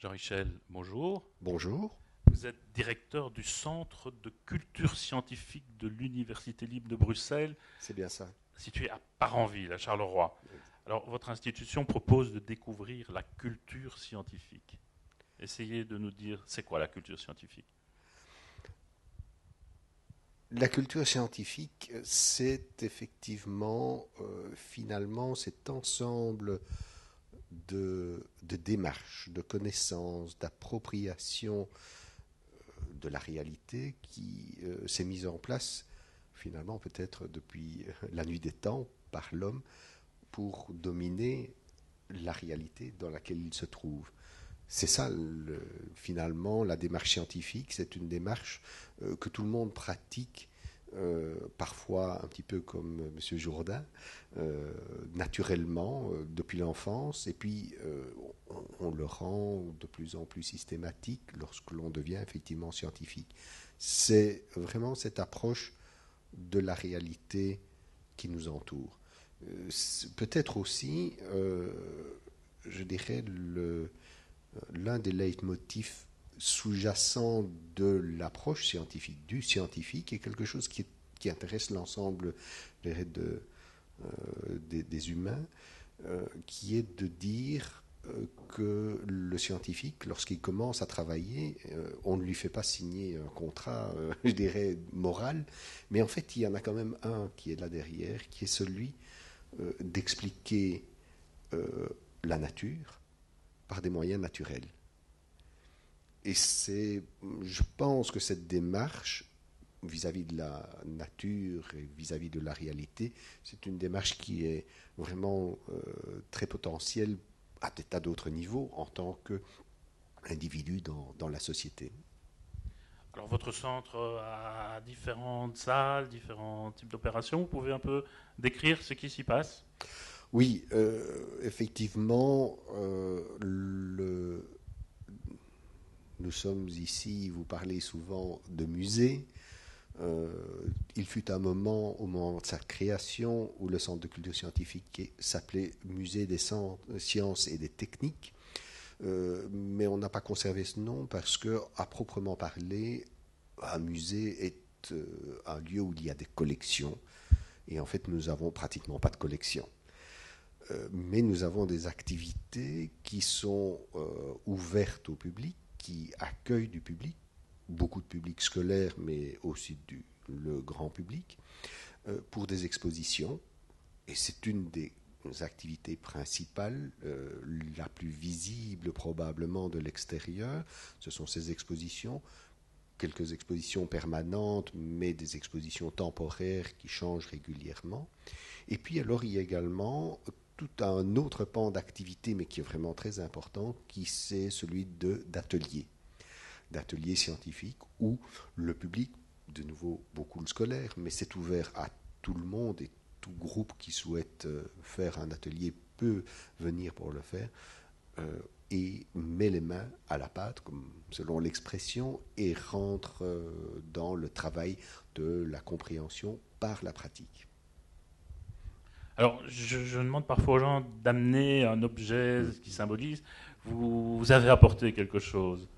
Jean-Michel, bonjour. Bonjour. Vous êtes directeur du Centre de culture scientifique de l'Université libre de Bruxelles, C'est bien ça. situé à Parenville, à Charleroi. Oui. Alors, votre institution propose de découvrir la culture scientifique. Essayez de nous dire, c'est quoi la culture scientifique? La culture scientifique, c'est effectivement, finalement, cet ensemble de démarches, de connaissances, d'appropriation de la réalité qui s'est mise en place, finalement, peut-être depuis la nuit des temps, par l'homme, pour dominer la réalité dans laquelle il se trouve. C'est ça, finalement, la démarche scientifique. C'est une démarche que tout le monde pratique, parfois un petit peu comme M. Jourdain, naturellement, depuis l'enfance, et puis on le rend de plus en plus systématique lorsque l'on devient effectivement scientifique. C'est vraiment cette approche de la réalité qui nous entoure. Peut-être aussi, je dirais, l'un des leitmotifs sous-jacents de l'approche scientifique, du scientifique, est quelque chose qui intéresse l'ensemble des humains, qui est de dire que le scientifique, lorsqu'il commence à travailler, on ne lui fait pas signer un contrat, je dirais, moral, mais en fait, il y en a quand même un qui est là derrière, qui est celui d'expliquer la nature par des moyens naturels. Et je pense que cette démarche vis-à-vis de la nature et vis-à-vis de la réalité, c'est une démarche qui est vraiment très potentielle à des tas d'autres niveaux en tant qu'individu dans la société. Alors, votre centre a différentes salles, différents types d'opérations. Vous pouvez un peu décrire ce qui s'y passe? Oui, effectivement, nous sommes ici, vous parlez souvent de musée. Il fut un moment, au moment de sa création, où le Centre de culture scientifique s'appelait Musée des sciences et des techniques. Mais on n'a pas conservé ce nom parce que, à proprement parler, un musée est un lieu où il y a des collections. Et en fait, nous n'avons pratiquement pas de collection. Mais nous avons des activités qui sont ouvertes au public, qui accueillent du public, beaucoup de public scolaire, mais aussi le grand public, pour des expositions. Et c'est une des activités principales, la plus visible probablement de l'extérieur. Ce sont ces expositions, quelques expositions permanentes, mais des expositions temporaires qui changent régulièrement. Et puis alors il y a également tout un autre pan d'activité, mais qui est vraiment très important, qui c'est celui d'ateliers scientifiques, où le public, de nouveau beaucoup le scolaire, mais c'est ouvert à tout le monde et tout groupe qui souhaite faire un atelier peut venir pour le faire, et met les mains à la pâte, selon l'expression, et rentre dans le travail de la compréhension par la pratique. Alors, je demande parfois aux gens d'amener un objet qui symbolise. Vous avez apporté quelque chose.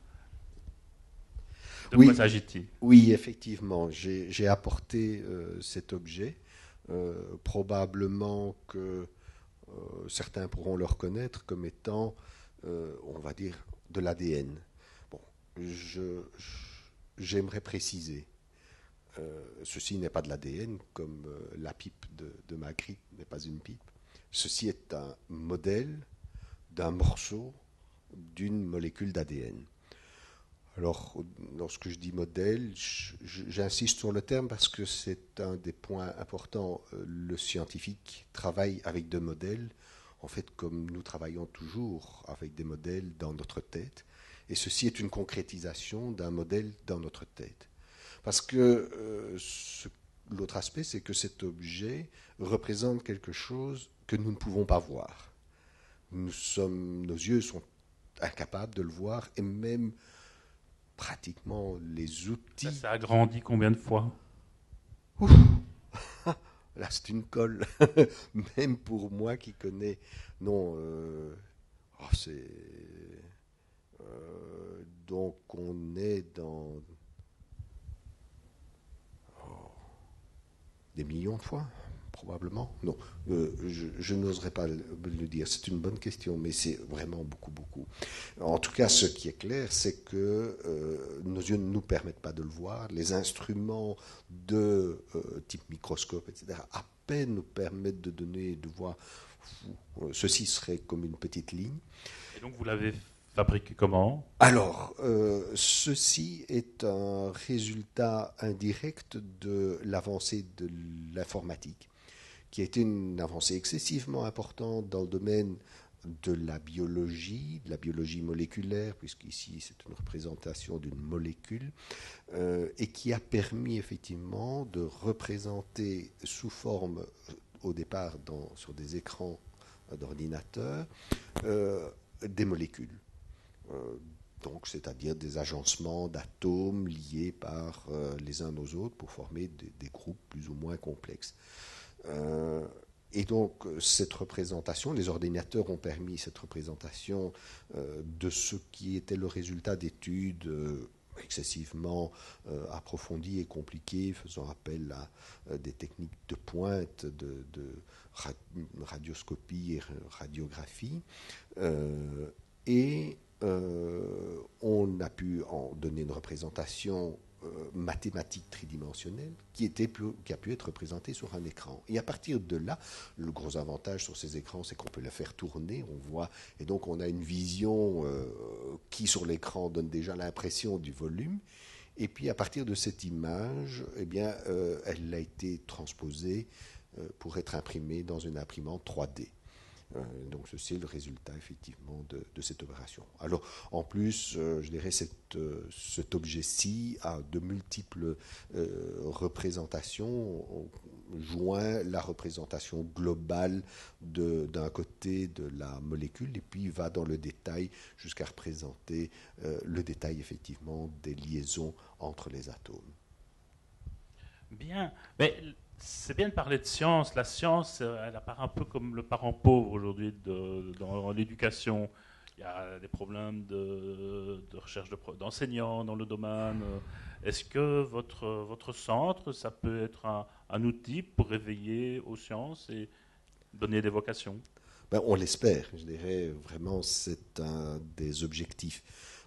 De quoi Oui, s'agit-il? oui, effectivement, j'ai apporté cet objet. Probablement que certains pourront le reconnaître comme étant, on va dire, de l'ADN. Bon, j'aimerais préciser. Ceci n'est pas de l'ADN, comme la pipe de Magritte n'est pas une pipe. Ceci est un modèle d'un morceau d'une molécule d'ADN. Alors, lorsque je dis modèle, j'insiste sur le terme parce que c'est un des points importants. Le scientifique travaille avec deux modèles, en fait, comme nous travaillons toujours avec des modèles dans notre tête. Et ceci est une concrétisation d'un modèle dans notre tête. Parce que l'autre aspect, c'est que cet objet représente quelque chose que nous ne pouvons pas voir. Nos yeux sont incapables de le voir, et même pratiquement les Ça outils. s'est agrandi combien de fois? Ouf, là, c'est une colle. Même pour moi qui connais. Non, c'est Donc on est dans des millions de fois, probablement. Non, je n'oserais pas le dire. C'est une bonne question, mais c'est vraiment beaucoup, beaucoup. En tout cas, ce qui est clair, c'est que nos yeux ne nous permettent pas de le voir. Les instruments de type microscope, etc., à peine nous permettent de donner, de voir. Ceci serait comme une petite ligne. Et donc vous l'avez fabriqué comment? Alors, ceci est un résultat indirect de l'avancée de l'informatique, qui a été une avancée excessivement importante dans le domaine de la biologie moléculaire, puisqu'ici c'est une représentation d'une molécule, et qui a permis effectivement de représenter sous forme, au départ sur des écrans d'ordinateur, des molécules. Donc, c'est-à-dire des agencements d'atomes liés par les uns aux autres pour former des groupes plus ou moins complexes. Et donc, cette représentation, les ordinateurs ont permis cette représentation de ce qui était le résultat d'études excessivement approfondies et compliquées, faisant appel à des techniques de pointe, de radioscopie et radiographie. Et on a pu en donner une représentation mathématique tridimensionnelle qui a pu être représentée sur un écran. Et à partir de là, le gros avantage sur ces écrans, c'est qu'on peut la faire tourner, on voit, et donc on a une vision qui sur l'écran donne déjà l'impression du volume. Et puis à partir de cette image, eh bien, elle a été transposée pour être imprimée dans une imprimante 3D. Donc ceci est le résultat effectivement de cette opération. Alors en plus, je dirais cet objet-ci a de multiples représentations. On joint la représentation globale d'un côté de la molécule et puis va dans le détail jusqu'à représenter le détail effectivement des liaisons entre les atomes. Bien, mais c'est bien de parler de science. La science, elle apparaît un peu comme le parent pauvre aujourd'hui dans l'éducation. Il y a des problèmes de recherche d'enseignants dans le domaine. Est-ce que votre centre, ça peut être un outil pour réveiller aux sciences et donner des vocations? Ben, on l'espère, je dirais vraiment c'est un des objectifs.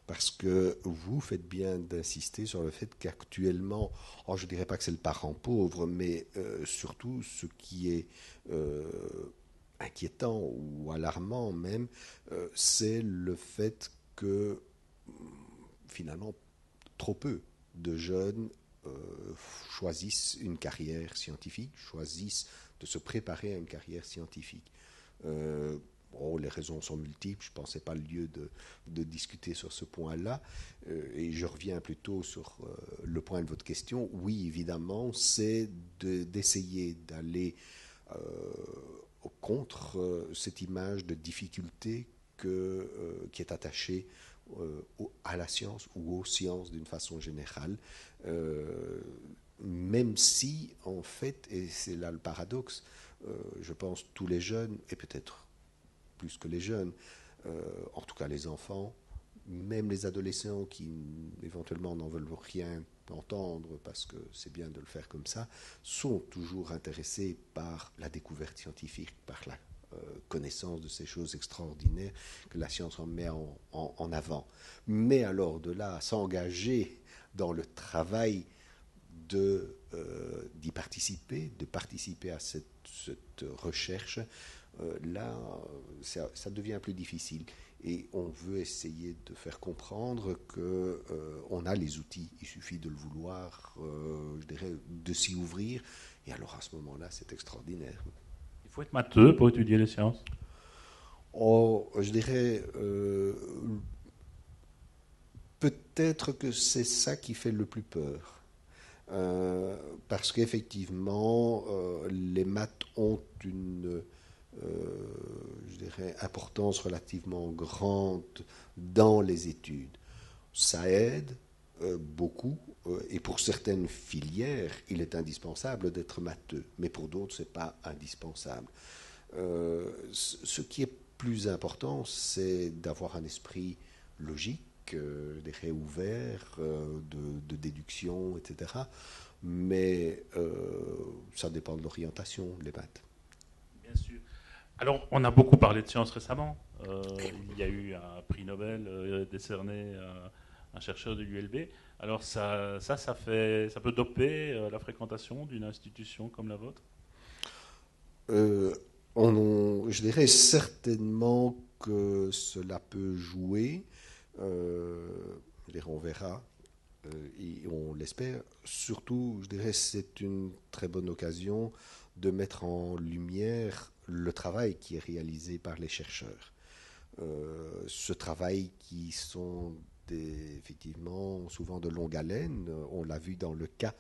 Parce que vous faites bien d'insister sur le fait qu'actuellement, je ne dirais pas que c'est le parent pauvre, mais surtout ce qui est inquiétant ou alarmant même, c'est le fait que finalement trop peu de jeunes choisissent une carrière scientifique, choisissent de se préparer à une carrière scientifique. Les raisons sont multiples, je ne pensais pas le lieu de discuter sur ce point-là. Et je reviens plutôt sur le point de votre question. Oui, évidemment, c'est d'essayer d'aller contre cette image de difficulté qui est attachée à la science ou aux sciences d'une façon générale. Même si, en fait, et c'est là le paradoxe, je pense tous les jeunes, et peut-être plus que les jeunes, en tout cas les enfants, même les adolescents qui éventuellement n'en veulent rien entendre parce que c'est bien de le faire comme ça, sont toujours intéressés par la découverte scientifique, par la connaissance de ces choses extraordinaires que la science en met en avant. Mais alors de là à s'engager dans le travail d'y participer, de participer à cette recherche, là, ça devient plus difficile. Et on veut essayer de faire comprendre qu'on a les outils, il suffit de le vouloir, je dirais, de s'y ouvrir. Et alors à ce moment-là, c'est extraordinaire. Il faut être matheux pour étudier les sciences. Je dirais, peut-être que c'est ça qui fait le plus peur. Parce qu'effectivement, les maths ont une je dirais, importance relativement grande dans les études. Ça aide beaucoup, et pour certaines filières, il est indispensable d'être matheux, mais pour d'autres, ce n'est pas indispensable. Ce qui est plus important, c'est d'avoir un esprit, logiques, des traits ouverts, de déduction, etc. Mais ça dépend de l'orientation, les maths. Bien sûr. Alors, on a beaucoup parlé de sciences récemment. Il y a eu un prix Nobel décerné à un chercheur de l'ULB. Alors, ça peut doper la fréquentation d'une institution comme la vôtre? Euh, je dirais certainement que cela peut jouer. Je dirais, on verra et on l'espère. Surtout, je dirais, c'est une très bonne occasion de mettre en lumière le travail qui est réalisé par les chercheurs. Ce travail qui sont effectivement souvent de longue haleine. On l'a vu dans le cas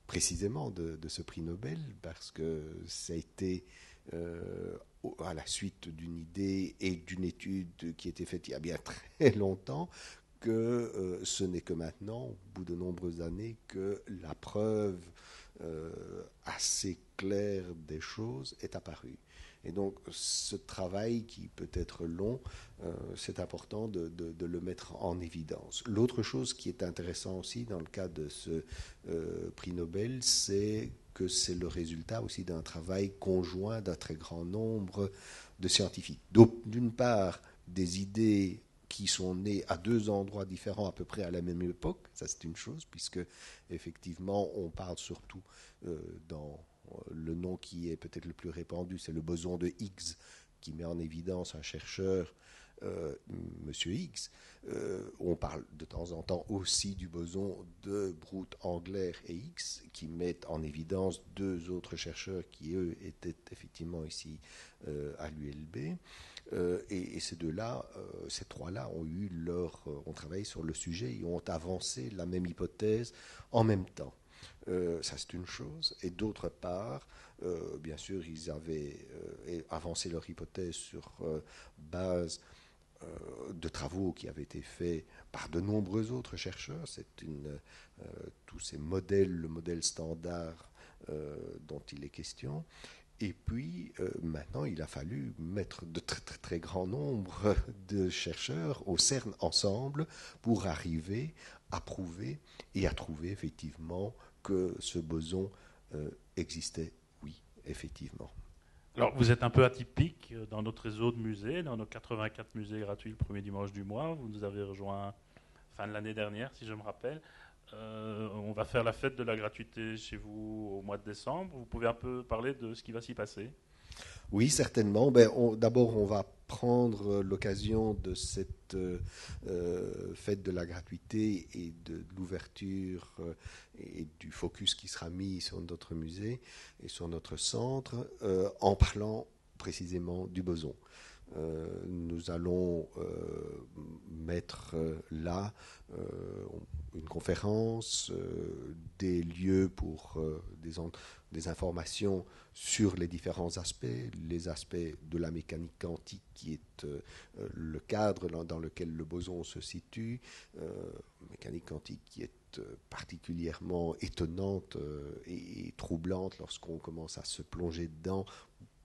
précisément de ce prix Nobel, parce que ça a été à la suite d'une idée et d'une étude qui a été faite il y a bien très longtemps, que ce n'est que maintenant, au bout de nombreuses années, que la preuve assez claire des choses est apparue. Et donc ce travail qui peut être long, c'est important de le mettre en évidence. L'autre chose qui est intéressant aussi dans le cas de ce prix Nobel, c'est que c'est le résultat aussi d'un travail conjoint d'un très grand nombre de scientifiques. Donc d'une part, des idées qui sont nées à deux endroits différents à peu près à la même époque, ça c'est une chose, puisque effectivement on parle surtout dans le nom qui est peut-être le plus répandu, c'est le boson de Higgs, qui met en évidence un chercheur, Monsieur Higgs. On parle de temps en temps aussi du boson de Brout-Engler et Higgs, qui mettent en évidence deux autres chercheurs qui, eux, étaient effectivement ici à l'ULB. Et ces deux-là, ces trois-là ont travaillé sur le sujet et ont avancé la même hypothèse en même temps. Ça, c'est une chose. Et d'autre part, bien sûr, ils avaient avancé leur hypothèse sur base de travaux qui avaient été faits par de nombreux autres chercheurs. Tous ces modèles, le modèle standard dont il est question. Et puis, maintenant, il a fallu mettre de très, très, très grands nombres de chercheurs au CERN ensemble pour arriver à prouver et à trouver effectivement que ce boson existait, oui, effectivement. Alors, vous êtes un peu atypique dans notre réseau de musées, dans nos 84 musées gratuits le premier dimanche du mois. Vous nous avez rejoint fin de l'année dernière, si je me rappelle. On va faire la fête de la gratuité chez vous au mois de décembre. Vous pouvez un peu parler de ce qui va s'y passer? Oui, certainement. D'abord, on va prendre l'occasion de cette fête de la gratuité et de l'ouverture et du focus qui sera mis sur notre musée et sur notre centre en parlant précisément du boson. Nous allons mettre là une conférence, des lieux pour des informations sur les différents aspects, les aspects de la mécanique quantique qui est le cadre dans lequel le boson se situe, mécanique quantique qui est particulièrement étonnante et troublante lorsqu'on commence à se plonger dedans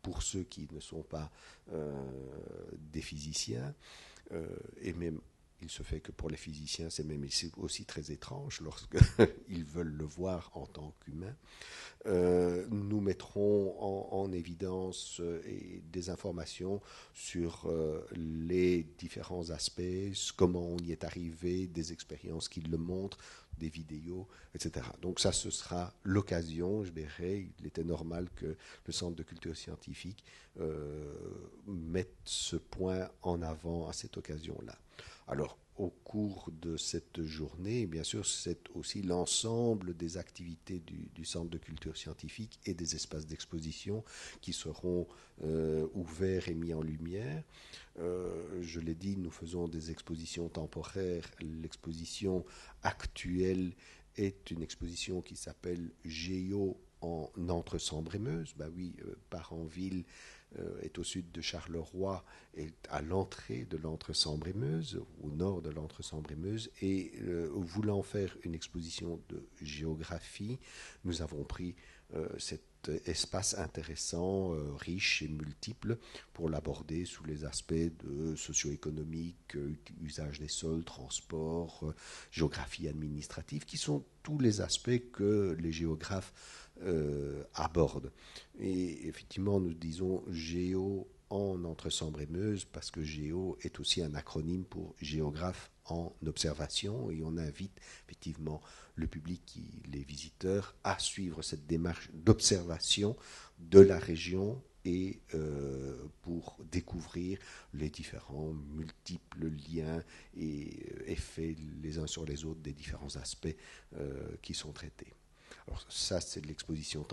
pour ceux qui ne sont pas des physiciens, et même il se fait que pour les physiciens, c'est même aussi très étrange lorsqu'ils veulent le voir en tant qu'humain. Nous mettrons en évidence des informations sur les différents aspects, comment on y est arrivé, des expériences qui le montrent, des vidéos, etc. Donc ça, ce sera l'occasion, je dirais, il était normal que le Centre de culture scientifique mette ce point en avant à cette occasion-là. Alors, au cours de cette journée, bien sûr, c'est aussi l'ensemble des activités du Centre de culture scientifique et des espaces d'exposition qui seront ouverts et mis en lumière. Je l'ai dit, nous faisons des expositions temporaires. L'exposition actuelle est une exposition qui s'appelle Géo en Entre-Sambre-et-Meuse. Ben oui, Parenville est au sud de Charleroi, est à l'entrée de l'Entre-Sambre-et-Meuse, au nord de l'Entre-Sambre-et-Meuse, et voulant faire une exposition de géographie, nous avons pris cet espace intéressant, riche et multiple pour l'aborder sous les aspects de socio-économique, usage des sols, transport, géographie administrative, qui sont tous les aspects que les géographes abordent. Et effectivement, nous disons géo en Entre-Sambre-et-Meuse parce que géo est aussi un acronyme pour géographe en observation, et on invite effectivement le public, les visiteurs, à suivre cette démarche d'observation de la région et pour découvrir les différents multiples liens et effets les uns sur les autres des différents aspects qui sont traités. Alors ça, c'est l'exposition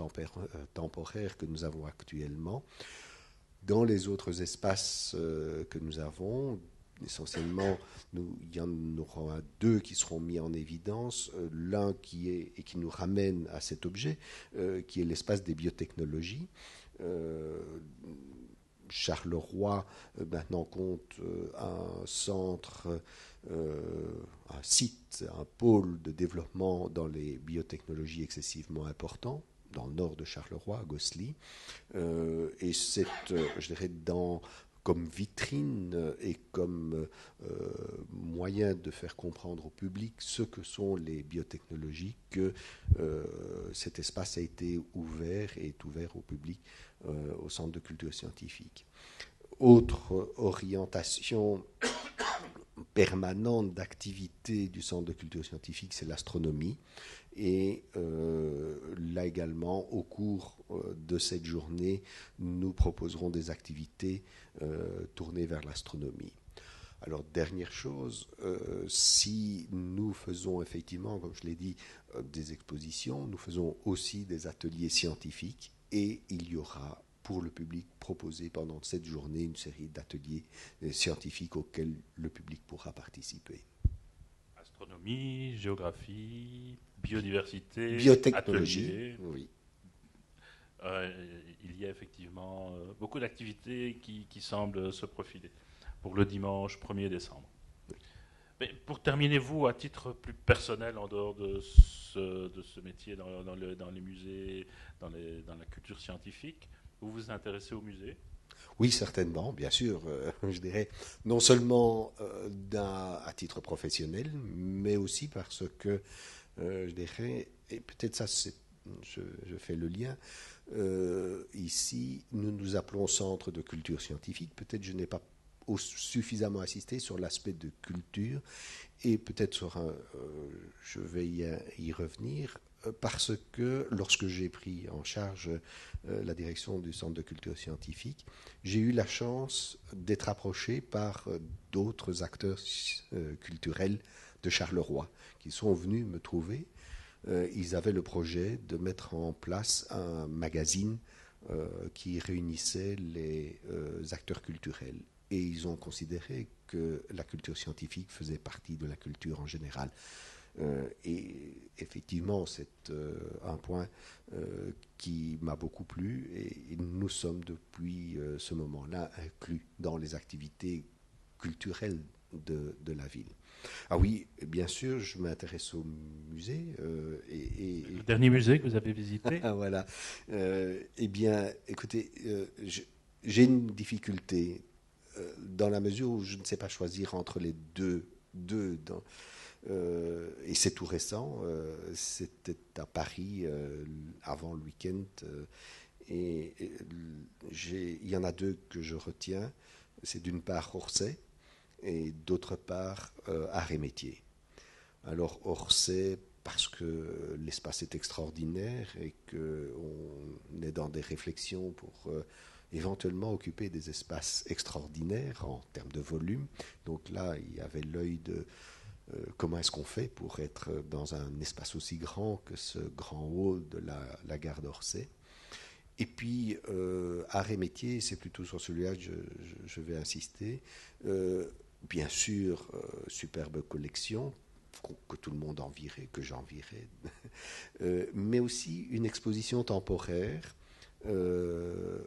temporaire que nous avons actuellement. Dans les autres espaces que nous avons, essentiellement, il y en aura deux qui seront mis en évidence. L'un qui nous ramène à cet objet, qui est l'espace des biotechnologies. Charleroi maintenant compte un centre, un site, un pôle de développement dans les biotechnologies excessivement important, dans le nord de Charleroi, à Gosselies. Et c'est, je dirais, comme vitrine et comme moyen de faire comprendre au public ce que sont les biotechnologies que cet espace a été ouvert et est ouvert au public au Centre de culture scientifique. Autre orientation permanente d'activité du Centre de culture scientifique, c'est l'astronomie. Et là également, au cours de cette journée, nous proposerons des activités tournées vers l'astronomie. Alors, dernière chose, si nous faisons effectivement, comme je l'ai dit, des expositions, nous faisons aussi des ateliers scientifiques, et il y aura pour le public proposé pendant cette journée une série d'ateliers scientifiques auxquels le public pourra participer. Astronomie, géographie, biodiversité, biotechnologie, ateliers. Oui. Il y a effectivement beaucoup d'activités qui semblent se profiler pour le dimanche 1er décembre. Mais pour terminer, vous, à titre plus personnel, en dehors de ce métier dans les musées, dans la culture scientifique, vous vous intéressez au musée? Oui, certainement, bien sûr. Je dirais non seulement à titre professionnel, mais aussi parce que, je dirais, et peut-être ça, je fais le lien, ici, nous nous appelons Centre de culture scientifique. Peut-être je n'ai pas suffisamment insisté sur l'aspect de culture, et peut-être je vais y revenir, parce que lorsque j'ai pris en charge la direction du Centre de culture scientifique, j'ai eu la chance d'être approché par d'autres acteurs culturels de Charleroi qui sont venus me trouver. Ils avaient le projet de mettre en place un magazine qui réunissait les acteurs culturels. Et ils ont considéré que la culture scientifique faisait partie de la culture en général. Et effectivement, c'est un point qui m'a beaucoup plu, et nous sommes depuis ce moment-là inclus dans les activités culturelles de la ville. Ah oui, bien sûr, je m'intéresse au musée. Le dernier musée que vous avez visité? Ah, voilà. Eh bien, écoutez, j'ai une difficulté dans la mesure où je ne sais pas choisir entre les deux. Et c'est tout récent. C'était à Paris avant le week-end. Et il y en a deux que je retiens. C'est d'une part Orsay et d'autre part Arts et Métiers. Alors Orsay, parce que l'espace est extraordinaire et qu'on est dans des réflexions pour éventuellement occuper des espaces extraordinaires en termes de volume. Donc là, il y avait l'œil de comment est-ce qu'on fait pour être dans un espace aussi grand que ce grand hall de la gare d'Orsay. Et puis, Arts et Métiers, c'est plutôt sur celui-là que je vais insister. Bien sûr, superbe collection que tout le monde envierait, que j'envierais, mais aussi une exposition temporaire,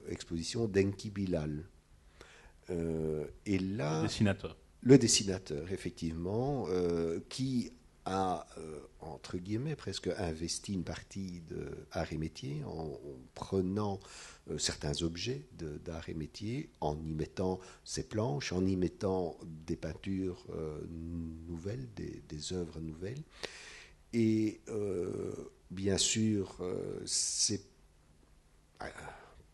exposition d'Enki Bilal. Et là, Le dessinateur. le dessinateur, effectivement, qui a, entre guillemets, presque investi une partie de art et métier en prenant certains objets d'art et métier, en y mettant ses planches, en y mettant des peintures nouvelles, des œuvres nouvelles. Et bien sûr, c'est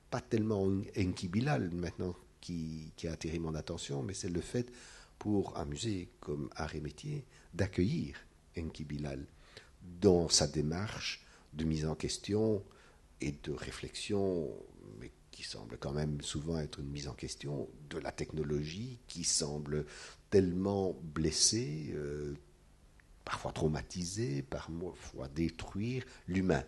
pas tellement Enki Bilal maintenant qui a attiré mon attention, mais c'est le fait pour un musée comme Art et Métier d'accueillir Enki Bilal dans sa démarche de mise en question et de réflexion, mais qui semble quand même souvent être une mise en question de la technologie qui semble tellement blesser, parfois traumatiser, parfois détruire l'humain.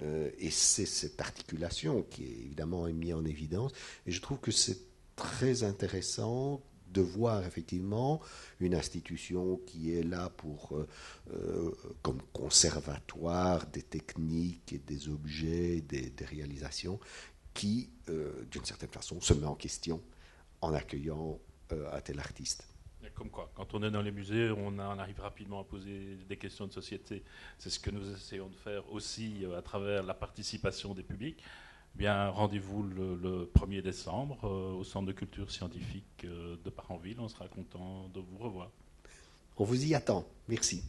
Et c'est cette articulation qui est évidemment mise en évidence. Et je trouve que c'est très intéressant de voir effectivement une institution qui est là pour, comme conservatoire des techniques et des objets, des réalisations, qui, d'une certaine façon, se met en question en accueillant un tel artiste. Comme quoi, quand on est dans les musées, on arrive rapidement à poser des questions de société. C'est ce que nous essayons de faire aussi à travers la participation des publics. Bien, rendez-vous le 1er décembre au Centre de culture scientifique de Parenville. On sera content de vous revoir. On vous y attend. Merci.